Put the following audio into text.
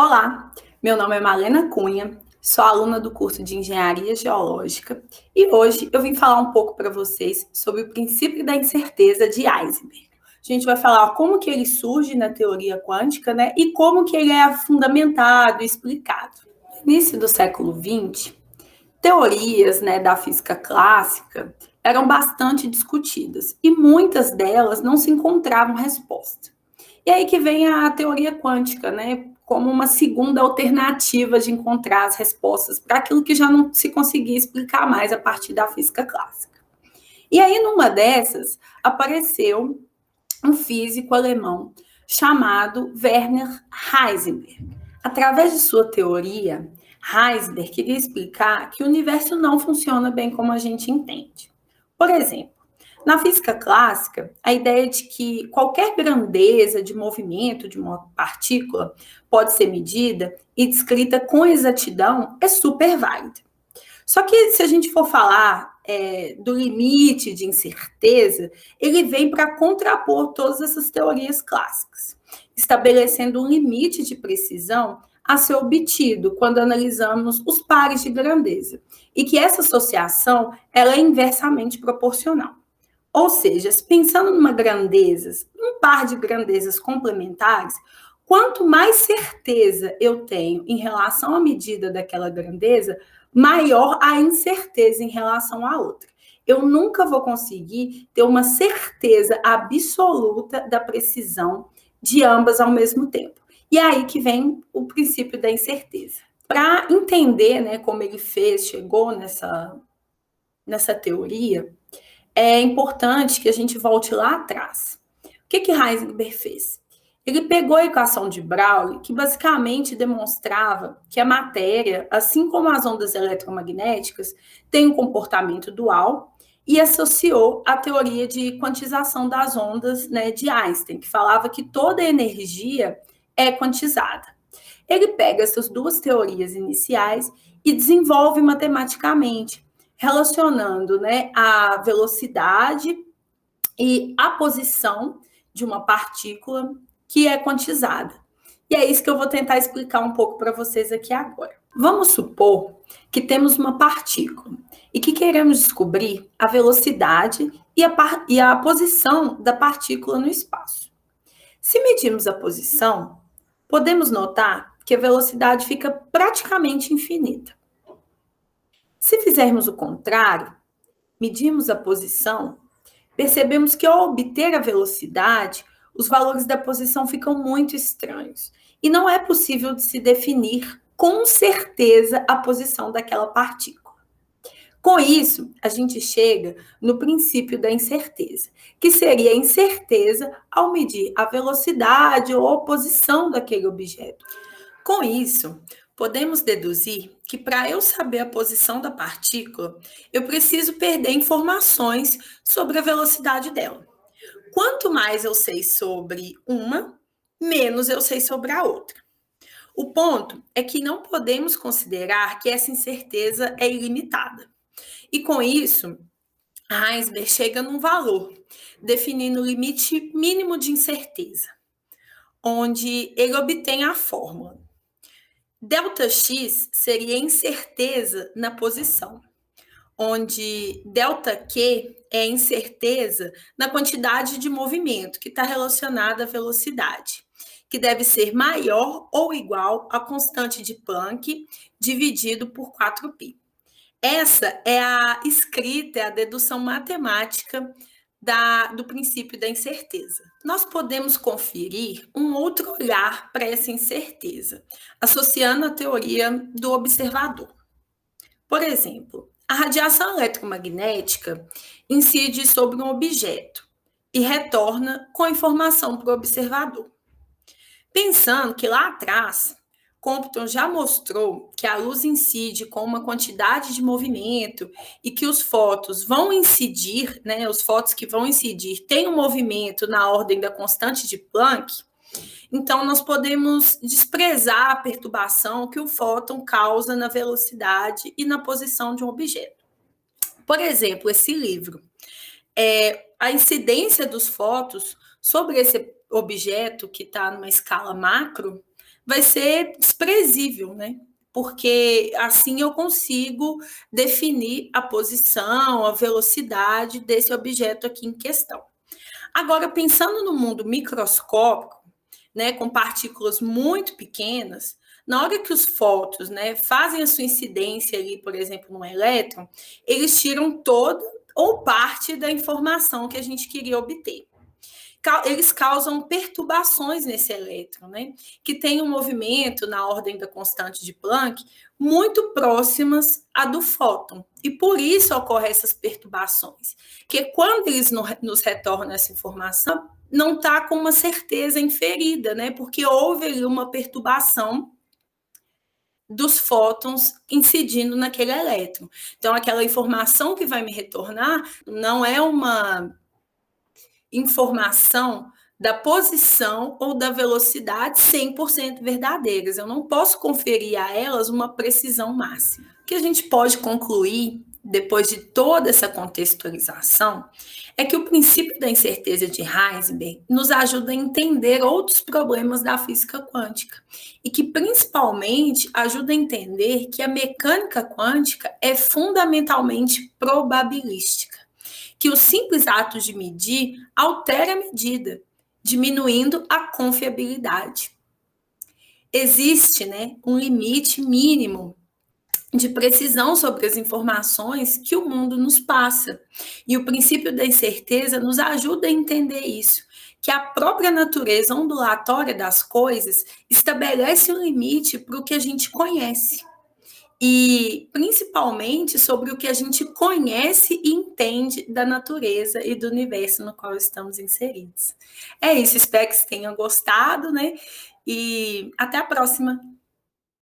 Olá, meu nome é Malena Cunha, sou aluna do curso de Engenharia Geológica e hoje eu vim falar um pouco para vocês sobre o princípio da incerteza de Heisenberg. A gente vai falar como que ele surge na teoria quântica, né, e como que ele é fundamentado e explicado. No início do século XX, teorias, né, da física clássica eram bastante discutidas e muitas delas não se encontravam resposta. E aí que vem a teoria quântica, né, como uma segunda alternativa de encontrar as respostas para aquilo que já não se conseguia explicar mais a partir da física clássica. E aí, numa dessas, apareceu um físico alemão chamado Werner Heisenberg. Através de sua teoria, Heisenberg queria explicar que o universo não funciona bem como a gente entende. Por exemplo, na física clássica, a ideia de que qualquer grandeza de movimento de uma partícula pode ser medida e descrita com exatidão é super válida. Só que se a gente for falar do limite de incerteza, ele vem para contrapor todas essas teorias clássicas, estabelecendo um limite de precisão a ser obtido quando analisamos os pares de grandeza, e que essa associação ela é inversamente proporcional. Ou seja, pensando numa grandeza, um par de grandezas complementares, quanto mais certeza eu tenho em relação à medida daquela grandeza, maior a incerteza em relação à outra. Eu nunca vou conseguir ter uma certeza absoluta da precisão de ambas ao mesmo tempo. E é aí que vem o princípio da incerteza. Para entender, né, como ele chegou nessa teoria, é importante que a gente volte lá atrás. O que Heisenberg fez? Ele pegou a equação de Browne, que basicamente demonstrava que a matéria, assim como as ondas eletromagnéticas, tem um comportamento dual, e associou a teoria de quantização das ondas, né, de Einstein, que falava que toda energia é quantizada. Ele pega essas duas teorias iniciais e desenvolve matematicamente, relacionando, né, a velocidade e a posição de uma partícula que é quantizada. E é isso que eu vou tentar explicar um pouco para vocês aqui agora. Vamos supor que temos uma partícula e que queremos descobrir a velocidade e a posição da partícula no espaço. Se medirmos a posição, podemos notar que a velocidade fica praticamente infinita. Se fizermos o contrário, medirmos a posição, percebemos que ao obter a velocidade, os valores da posição ficam muito estranhos e não é possível de se definir com certeza a posição daquela partícula. Com isso, a gente chega no princípio da incerteza, que seria a incerteza ao medir a velocidade ou a posição daquele objeto. Com isso, podemos deduzir que para eu saber a posição da partícula, eu preciso perder informações sobre a velocidade dela. Quanto mais eu sei sobre uma, menos eu sei sobre a outra. O ponto é que não podemos considerar que essa incerteza é ilimitada. E com isso, Heisenberg chega num valor, definindo o limite mínimo de incerteza, onde ele obtém a fórmula. Δx seria incerteza na posição, onde ΔQ é incerteza na quantidade de movimento, que está relacionada à velocidade, que deve ser maior ou igual à constante de Planck dividido por 4π. Essa é a escrita, é a dedução matemática do princípio da incerteza. Nós podemos conferir um outro olhar para essa incerteza, associando a teoria do observador. Por exemplo, a radiação eletromagnética incide sobre um objeto e retorna com informação para o observador. Pensando que lá atrás, Compton já mostrou que a luz incide com uma quantidade de movimento e que os fótons vão incidir, né, os fótons que vão incidir têm um movimento na ordem da constante de Planck, então nós podemos desprezar a perturbação que o fóton causa na velocidade e na posição de um objeto. Por exemplo, esse livro, a incidência dos fótons sobre esse objeto que está numa escala macro, vai ser desprezível, né? Porque assim eu consigo definir a posição, a velocidade desse objeto aqui em questão. Agora, pensando no mundo microscópico, né, com partículas muito pequenas, na hora que os fótons, né, fazem a sua incidência ali, por exemplo, no elétron, eles tiram toda ou parte da informação que a gente queria obter. Eles causam perturbações nesse elétron, né, que tem um movimento na ordem da constante de Planck muito próximas à do fóton. E por isso ocorrem essas perturbações. Que quando eles nos retornam essa informação, não está com uma certeza inferida, né, porque houve ali uma perturbação dos fótons incidindo naquele elétron. Então, aquela informação que vai me retornar não é uma informação da posição ou da velocidade 100% verdadeiras. Eu não posso conferir a elas uma precisão máxima. O que a gente pode concluir, depois de toda essa contextualização, é que o princípio da incerteza de Heisenberg nos ajuda a entender outros problemas da física quântica e que, principalmente, ajuda a entender que a mecânica quântica é fundamentalmente probabilística, que o simples ato de medir altera a medida, diminuindo a confiabilidade. Existe, né, um limite mínimo de precisão sobre as informações que o mundo nos passa. E o princípio da incerteza nos ajuda a entender isso, que a própria natureza ondulatória das coisas estabelece um limite para o que a gente conhece. E principalmente sobre o que a gente conhece e entende da natureza e do universo no qual estamos inseridos. É isso, espero que vocês tenham gostado, né? E até a próxima!